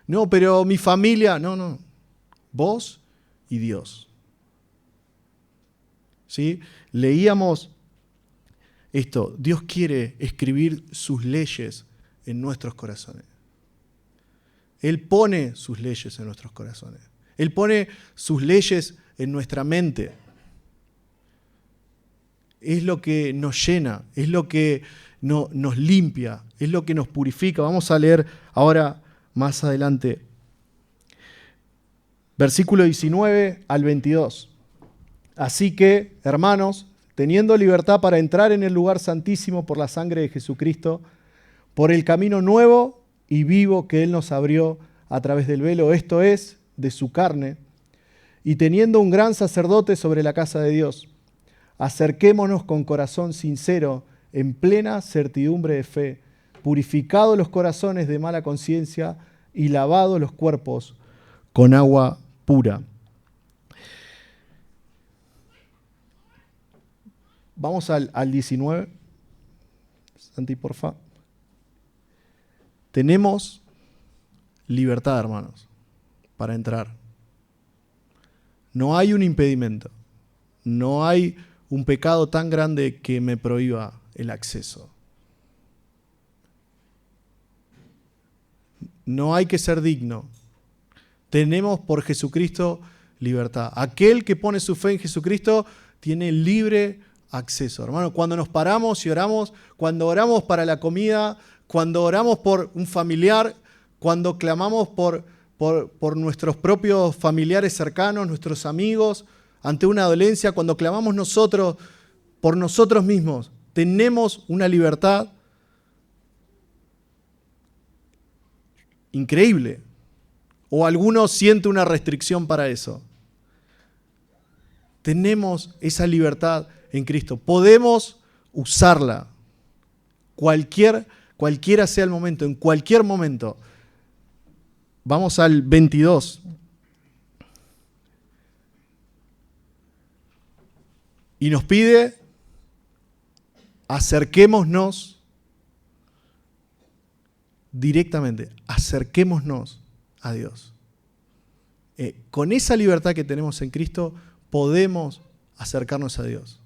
No, pero mi familia, no. Vos y Dios. ¿Sí? Leíamos esto. Dios quiere escribir sus leyes en nuestros corazones. Él pone sus leyes en nuestros corazones. Él pone sus leyes en nuestra mente. es lo que nos llena, es lo que nos limpia, es lo que nos purifica. Vamos a leer ahora más adelante. Versículo 19 al 22. Así que, hermanos, teniendo libertad para entrar en el lugar santísimo por la sangre de Jesucristo, por el camino nuevo y vivo que Él nos abrió a través del velo, esto es, de su carne, y teniendo un gran sacerdote sobre la casa de Dios, acerquémonos con corazón sincero, en plena certidumbre de fe, purificados los corazones de mala conciencia y lavados los cuerpos con agua pura. Vamos al 19. Santi, porfa. Tenemos libertad, hermanos, para entrar. No hay un impedimento. No hay un pecado tan grande que me prohíba el acceso. No hay que ser digno. Tenemos por Jesucristo libertad. Aquel que pone su fe en Jesucristo tiene libre acceso. Hermano, cuando nos paramos y oramos, cuando oramos para la comida, cuando oramos por un familiar, cuando clamamos por nuestros propios familiares cercanos, nuestros amigos, ante una dolencia, cuando clamamos nosotros por nosotros mismos, tenemos una libertad increíble. O alguno siente una restricción para eso. Tenemos esa libertad en Cristo. Podemos usarla. Cualquiera sea el momento, en cualquier momento. Vamos al 22. Y nos pide, acerquémonos directamente, acerquémonos a Dios. Con esa libertad que tenemos en Cristo, podemos acercarnos a Dios.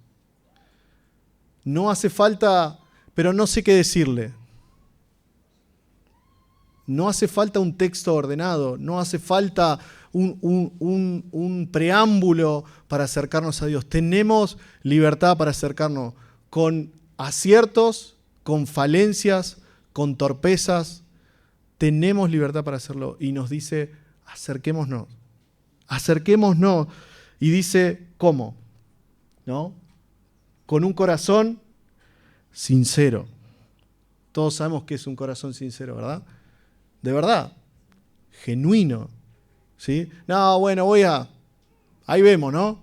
No hace falta, pero no sé qué decirle. No hace falta un texto ordenado, no hace falta un preámbulo para acercarnos a Dios. Tenemos libertad para acercarnos con aciertos, con falencias, con torpezas. Tenemos libertad para hacerlo y nos dice, acerquémonos. Acerquémonos. Y dice, ¿cómo? ¿No? Con un corazón sincero. Todos sabemos que es un corazón sincero, ¿verdad? De verdad, genuino. ¿Sí? No, bueno, ahí vemos, ¿no?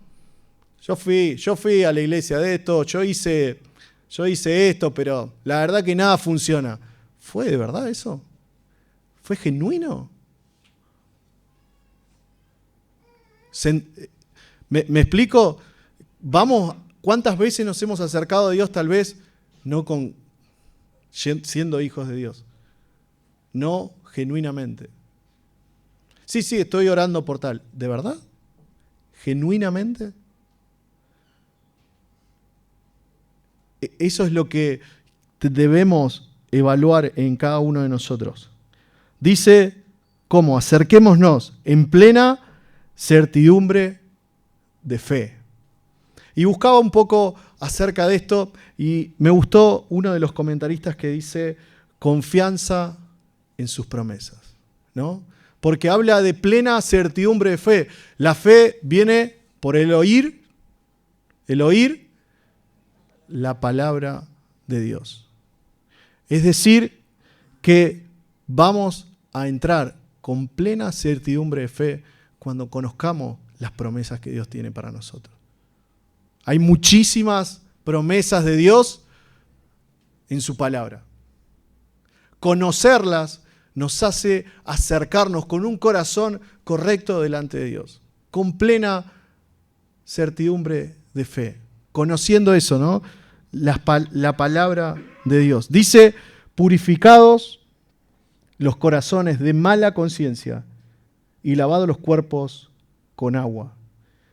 Yo fui a la iglesia de esto, yo hice esto, pero la verdad que nada funciona. ¿Fue de verdad eso? ¿Fue genuino? ¿Me explico? ¿Cuántas veces nos hemos acercado a Dios tal vez no siendo hijos de Dios? No genuinamente. Sí, estoy orando por tal. ¿De verdad? ¿Genuinamente? Eso es lo que debemos evaluar en cada uno de nosotros. Dice, ¿cómo? Acerquémonos en plena certidumbre de fe. Y buscaba un poco acerca de esto y me gustó uno de los comentaristas que dice confianza en sus promesas, ¿no? Porque habla de plena certidumbre de fe. La fe viene por el oír la palabra de Dios. Es decir, que vamos a entrar con plena certidumbre de fe cuando conozcamos las promesas que Dios tiene para nosotros. Hay muchísimas promesas de Dios en su palabra. Conocerlas nos hace acercarnos con un corazón correcto delante de Dios, con plena certidumbre de fe, conociendo eso, ¿no? La palabra de Dios. Dice, purificados los corazones de mala conciencia y lavados los cuerpos con agua.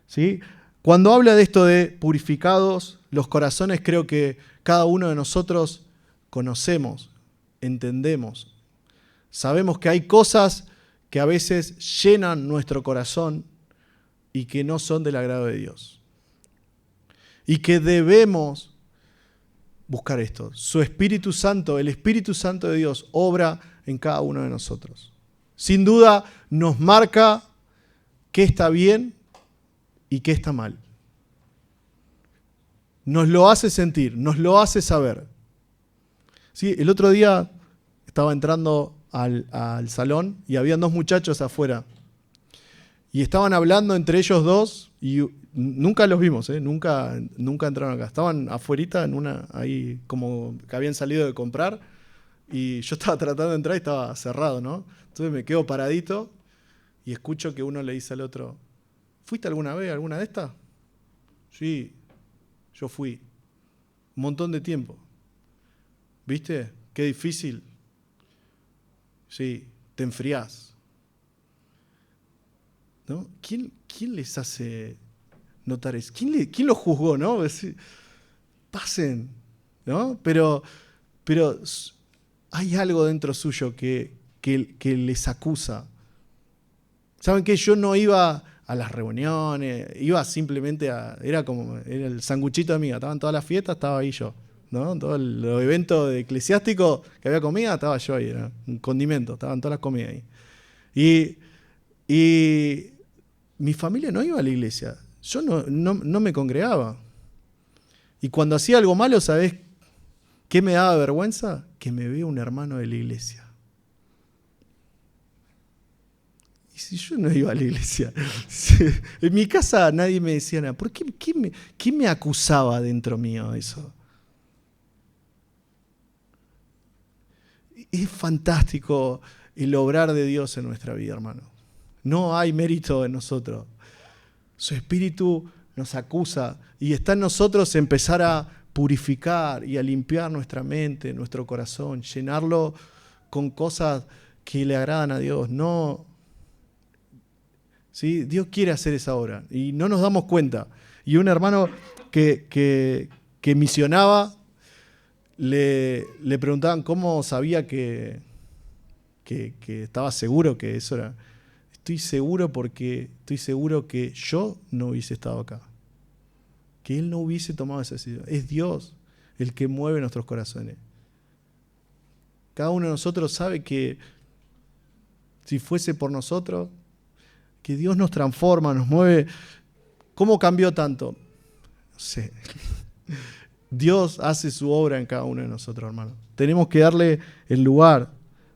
¿Sí? Cuando habla de esto de purificados los corazones, creo que cada uno de nosotros conocemos, entendemos. Sabemos que hay cosas que a veces llenan nuestro corazón y que no son del agrado de Dios. y que debemos buscar esto. Su Espíritu Santo, el Espíritu Santo de Dios, obra en cada uno de nosotros. Sin duda nos marca qué está bien y qué está mal. Nos lo hace sentir, nos lo hace saber. Sí, el otro día estaba entrando al salón y habían 2 muchachos afuera. Y estaban hablando entre ellos 2 y nunca los vimos, nunca entraron acá. Estaban afuerita en ahí como que habían salido de comprar y yo estaba tratando de entrar y estaba cerrado, ¿no? Entonces me quedo paradito y escucho que uno le dice al otro, ¿fuiste alguna vez a alguna de estas? Sí, yo fui. Un montón de tiempo. ¿Viste? Qué difícil. Sí, te enfriás. ¿No? ¿Quién les hace notar eso? ¿Quién los juzgó, no? Pasen, ¿no? Pero hay algo dentro suyo que les acusa. ¿Saben qué? Yo no iba a las reuniones, iba simplemente era el sanguchito de amiga, estaban todas las fiestas, estaba ahí yo, ¿no? Todos los eventos eclesiásticos que había comida, estaba yo ahí, era un condimento, estaban todas las comidas ahí. Y mi familia no iba a la iglesia, yo no me congregaba. Y cuando hacía algo malo, ¿sabés qué me daba vergüenza? Que me vea un hermano de la iglesia. Y si yo no iba a la iglesia, en mi casa nadie me decía nada. ¿Por qué me acusaba dentro mío eso? Es fantástico el obrar de Dios en nuestra vida, hermano. No hay mérito en nosotros. Su Espíritu nos acusa y está en nosotros empezar a purificar y a limpiar nuestra mente, nuestro corazón, llenarlo con cosas que le agradan a Dios. No, ¿sí? Dios quiere hacer esa obra y no nos damos cuenta. Y un hermano que misionaba, le preguntaban cómo sabía que estaba seguro que eso era. Estoy seguro que yo no hubiese estado acá. Que Él no hubiese tomado esa decisión. Es Dios el que mueve nuestros corazones. Cada uno de nosotros sabe que si fuese por nosotros, que Dios nos transforma, nos mueve. ¿Cómo cambió tanto? No sé. Dios hace su obra en cada uno de nosotros, hermano. Tenemos que darle el lugar.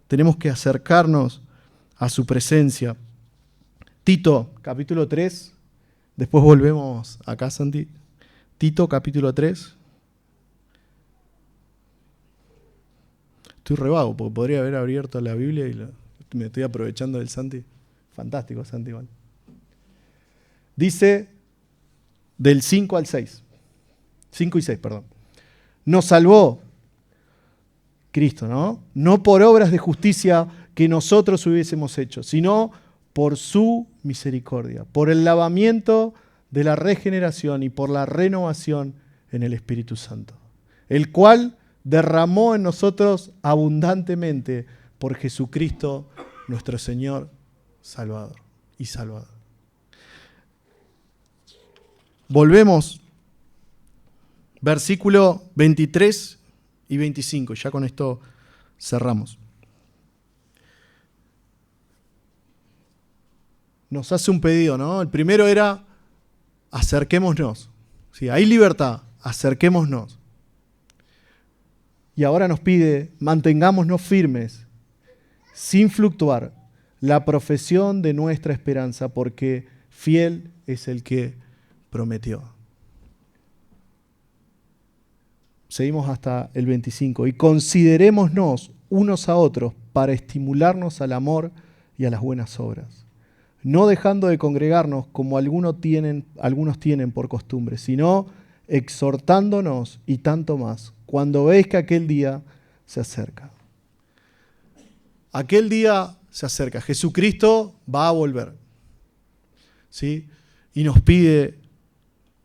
Tenemos que acercarnos a su presencia. Tito, capítulo 3. Después volvemos acá, Santi. Tito, capítulo 3. Estoy re vago, porque podría haber abierto la Biblia y me estoy aprovechando del Santi. Fantástico, Santi. Igual. Dice del 5 al 6. 5 y 6, perdón. Nos salvó Cristo, ¿no? No por obras de justicia que nosotros hubiésemos hecho, sino por su misericordia, por el lavamiento de la regeneración y por la renovación en el Espíritu Santo, el cual derramó en nosotros abundantemente por Jesucristo, nuestro Señor, Salvador y Salvador. Volvemos, versículo 23 y 25, ya con esto cerramos. Nos hace un pedido, ¿no? El primero era, acerquémonos. Sí, hay libertad, acerquémonos. Y ahora nos pide, mantengámonos firmes, sin fluctuar, la profesión de nuestra esperanza, porque fiel es el que prometió. Seguimos hasta el 25. Y considerémonos unos a otros para estimularnos al amor y a las buenas obras, no dejando de congregarnos como algunos tienen por costumbre, sino exhortándonos y tanto más, cuando veis que aquel día se acerca. Aquel día se acerca. Jesucristo va a volver. ¿Sí? Y nos pide,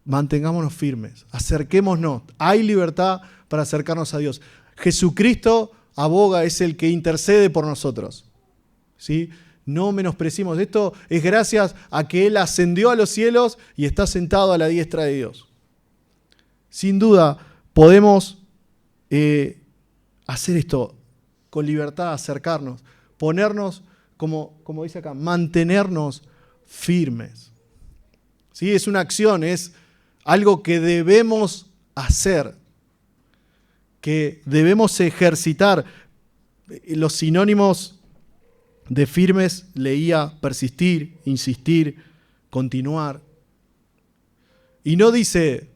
mantengámonos firmes, acerquémonos. Hay libertad para acercarnos a Dios. Jesucristo aboga, es el que intercede por nosotros. ¿Sí? No menospreciemos. Esto es gracias a que Él ascendió a los cielos y está sentado a la diestra de Dios. sin duda podemos hacer esto con libertad, acercarnos, ponernos, como dice acá, mantenernos firmes. ¿Sí? Es una acción, es algo que debemos hacer, que debemos ejercitar. Los sinónimos de firmes leía persistir, insistir, continuar. Y no dice,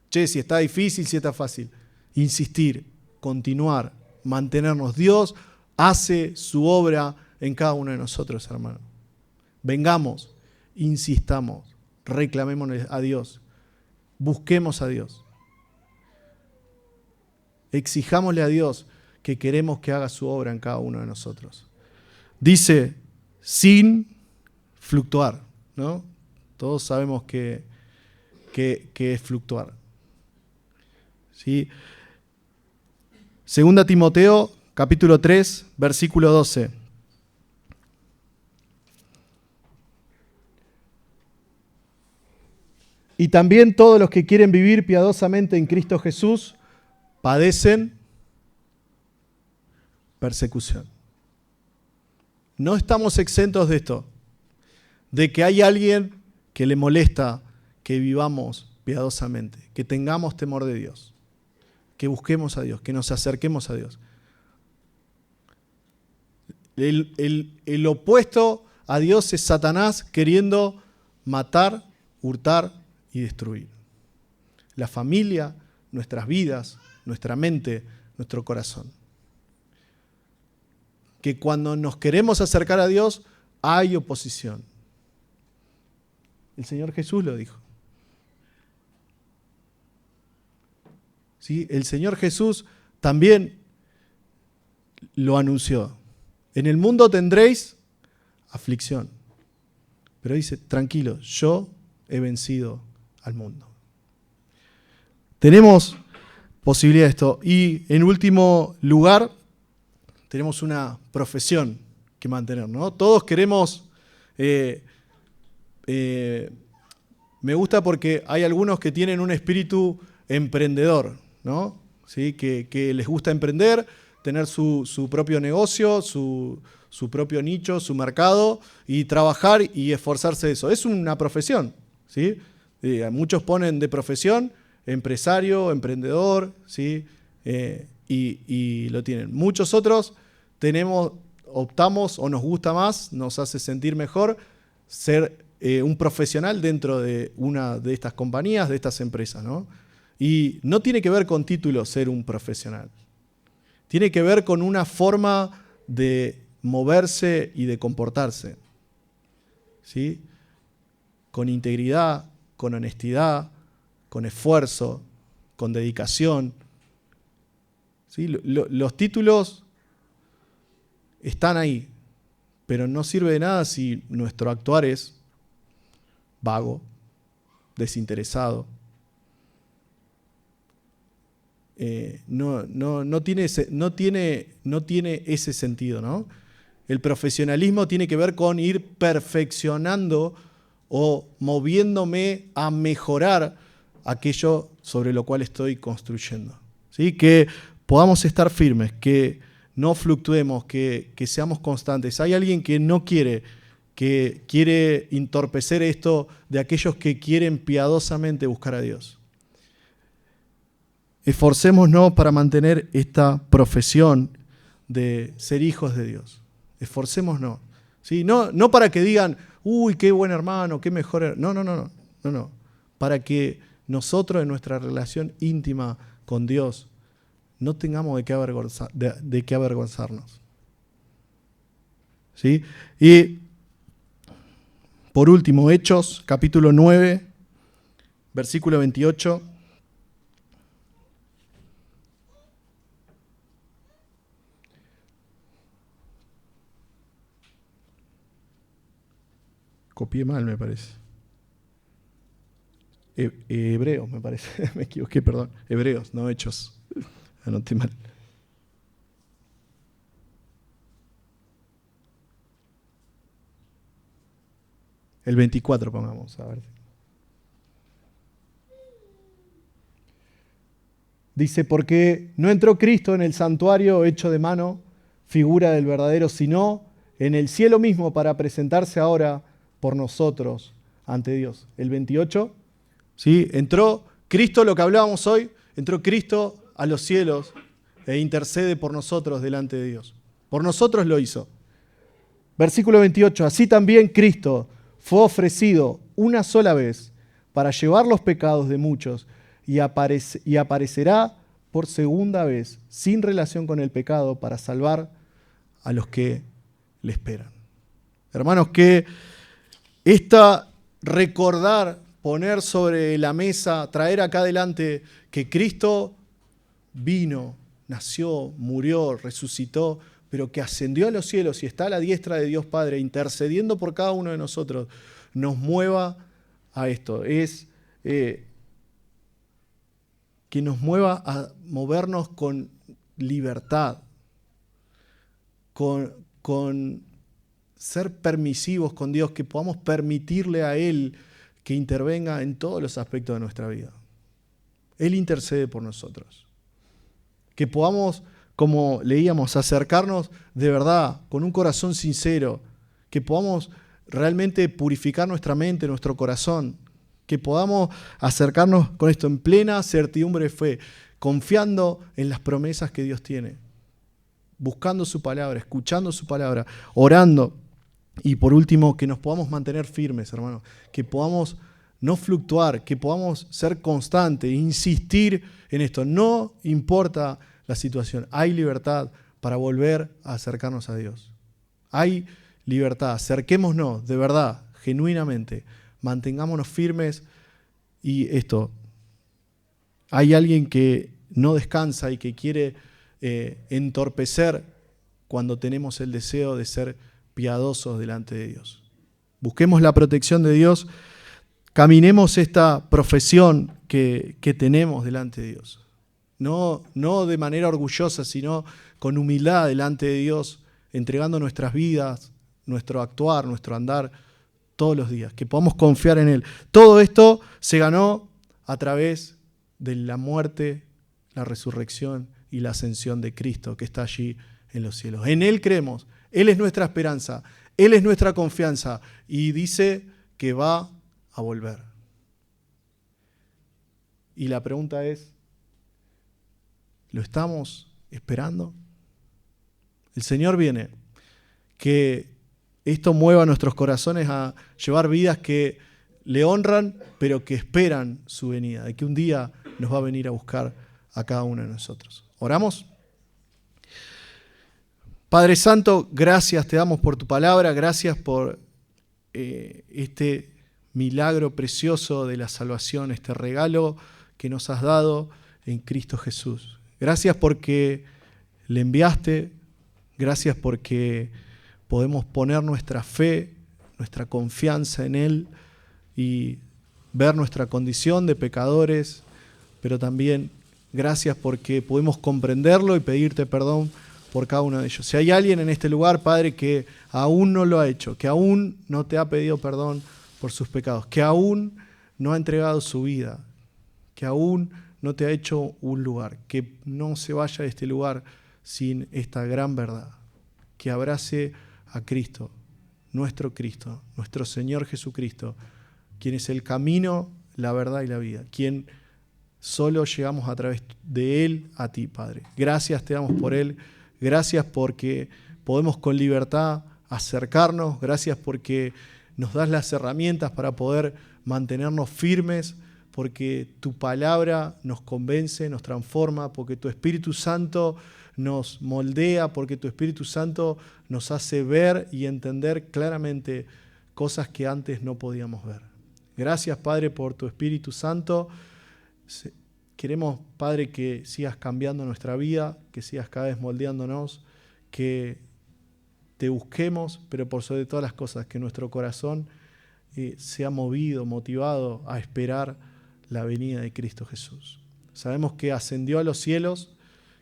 che, si está difícil, si está fácil. Insistir, continuar, mantenernos. Dios hace su obra en cada uno de nosotros, hermano. Vengamos, insistamos, reclamémosle a Dios, busquemos a Dios. Exijámosle a Dios que queremos que haga su obra en cada uno de nosotros. Dice, sin fluctuar, ¿no? Todos sabemos que es fluctuar. ¿Sí? Segunda Timoteo, capítulo 3, versículo 12. Y también todos los que quieren vivir piadosamente en Cristo Jesús padecen persecución. No estamos exentos de esto, de que hay alguien que le molesta que vivamos piadosamente, que tengamos temor de Dios, que busquemos a Dios, que nos acerquemos a Dios. El opuesto a Dios es Satanás queriendo matar, hurtar y destruir. La familia, nuestras vidas, nuestra mente, nuestro corazón. Que cuando nos queremos acercar a Dios hay oposición. El Señor Jesús lo dijo. ¿Sí? El Señor Jesús también lo anunció. En el mundo tendréis aflicción. Pero dice, tranquilo, yo he vencido al mundo. Tenemos posibilidad de esto. Y en último lugar, tenemos una profesión que mantener, ¿no? Todos queremos... me gusta porque hay algunos que tienen un espíritu emprendedor, ¿no? ¿Sí? Que les gusta emprender, tener su propio negocio, su propio nicho, su mercado, y trabajar y esforzarse de eso. Es una profesión, ¿sí? Muchos ponen de profesión empresario, emprendedor, ¿sí? Y lo tienen. Muchos otros optamos o nos gusta más, nos hace sentir mejor ser un profesional dentro de una de estas compañías, de estas empresas, ¿no? Y no tiene que ver con título ser un profesional. Tiene que ver con una forma de moverse y de comportarse, ¿sí? Con integridad, con honestidad, con esfuerzo, con dedicación. ¿Sí? Los títulos están ahí, pero no sirve de nada si nuestro actuar es vago, desinteresado. No tiene ese sentido, ¿no? El profesionalismo tiene que ver con ir perfeccionando o moviéndome a mejorar aquello sobre lo cual estoy construyendo. ¿Sí? Que podamos estar firmes, que no fluctuemos, que seamos constantes. Hay alguien que no quiere, que quiere entorpecer esto de aquellos que quieren piadosamente buscar a Dios. Esforcémonos para mantener esta profesión de ser hijos de Dios. Esforcémonos. ¿Sí? No para que digan, uy, qué buen hermano, qué mejor. No. Para que nosotros en nuestra relación íntima con Dios no tengamos de qué avergonzarnos. ¿Sí? Y por último, Hechos, capítulo 9, versículo 28. Copié mal, me parece. Hebreos, me parece. Me equivoqué, perdón. Hebreos, no Hechos. Anoté mal. El 24 pongamos, a ver. Dice, porque no entró Cristo en el santuario hecho de mano, figura del verdadero, sino en el cielo mismo para presentarse ahora por nosotros ante Dios. El 28, ¿sí? Entró Cristo, lo que hablábamos hoy, entró Cristo a los cielos e intercede por nosotros delante de Dios. Por nosotros lo hizo. Versículo 28, así también Cristo fue ofrecido una sola vez para llevar los pecados de muchos y aparecerá por segunda vez sin relación con el pecado para salvar a los que le esperan. Hermanos, que recordar, poner sobre la mesa, traer acá adelante que Cristo vino, nació, murió, resucitó, pero que ascendió a los cielos y está a la diestra de Dios Padre, intercediendo por cada uno de nosotros, nos mueva a esto. Es que nos mueva a movernos con libertad, con ser permisivos con Dios, que podamos permitirle a Él que intervenga en todos los aspectos de nuestra vida. Él intercede por nosotros. Que podamos, como leíamos, acercarnos de verdad, con un corazón sincero, que podamos realmente purificar nuestra mente, nuestro corazón, que podamos acercarnos con esto en plena certidumbre de fe, confiando en las promesas que Dios tiene, buscando su palabra, escuchando su palabra, orando. Y por último, que nos podamos mantener firmes, hermanos, que podamos no fluctuar, que podamos ser constantes, insistir en esto. No importa la situación, hay libertad para volver a acercarnos a Dios. Hay libertad, acerquémonos de verdad, genuinamente, mantengámonos firmes. Y esto, hay alguien que no descansa y que quiere entorpecer cuando tenemos el deseo de ser piadosos delante de Dios. Busquemos la protección de Dios, caminemos esta profesión que tenemos delante de Dios. No de manera orgullosa, sino con humildad delante de Dios, entregando nuestras vidas, nuestro actuar, nuestro andar todos los días, que podamos confiar en Él. Todo esto se ganó a través de la muerte, la resurrección y la ascensión de Cristo, que está allí en los cielos. En Él creemos, Él es nuestra esperanza, Él es nuestra confianza y dice que va a volver. Y la pregunta es, ¿lo estamos esperando? El Señor viene. Que esto mueva nuestros corazones a llevar vidas que le honran, pero que esperan su venida, de que un día nos va a venir a buscar a cada uno de nosotros. ¿Oramos? Padre Santo, gracias te damos por tu palabra, gracias por este milagro precioso de la salvación, este regalo que nos has dado en Cristo Jesús. Gracias porque le enviaste, gracias porque podemos poner nuestra fe, nuestra confianza en Él y ver nuestra condición de pecadores, pero también gracias porque podemos comprenderlo y pedirte perdón por cada uno de ellos. Si hay alguien en este lugar, Padre, que aún no lo ha hecho, que aún no te ha pedido perdón por sus pecados, que aún no ha entregado su vida, que aún no te ha hecho un lugar, que no se vaya de este lugar sin esta gran verdad, que abrace a Cristo, nuestro Señor Jesucristo, quien es el camino, la verdad y la vida, quien solo llegamos a través de Él a ti, Padre. Gracias te damos por Él, gracias porque podemos con libertad acercarnos, gracias porque nos das las herramientas para poder mantenernos firmes, porque tu palabra nos convence, nos transforma, porque tu Espíritu Santo nos moldea, porque tu Espíritu Santo nos hace ver y entender claramente cosas que antes no podíamos ver. Gracias, Padre, por tu Espíritu Santo. Queremos, Padre, que sigas cambiando nuestra vida, que sigas cada vez moldeándonos, que te busquemos, pero por sobre todas las cosas, que nuestro corazón sea movido, motivado a esperar la venida de Cristo Jesús. Sabemos que ascendió a los cielos,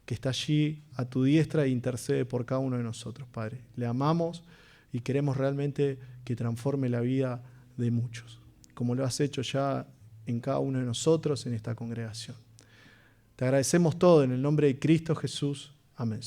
que está allí a tu diestra e intercede por cada uno de nosotros, Padre. Le amamos y queremos realmente que transforme la vida de muchos, como lo has hecho ya en cada uno de nosotros en esta congregación. Te agradecemos todo en el nombre de Cristo Jesús. Amén.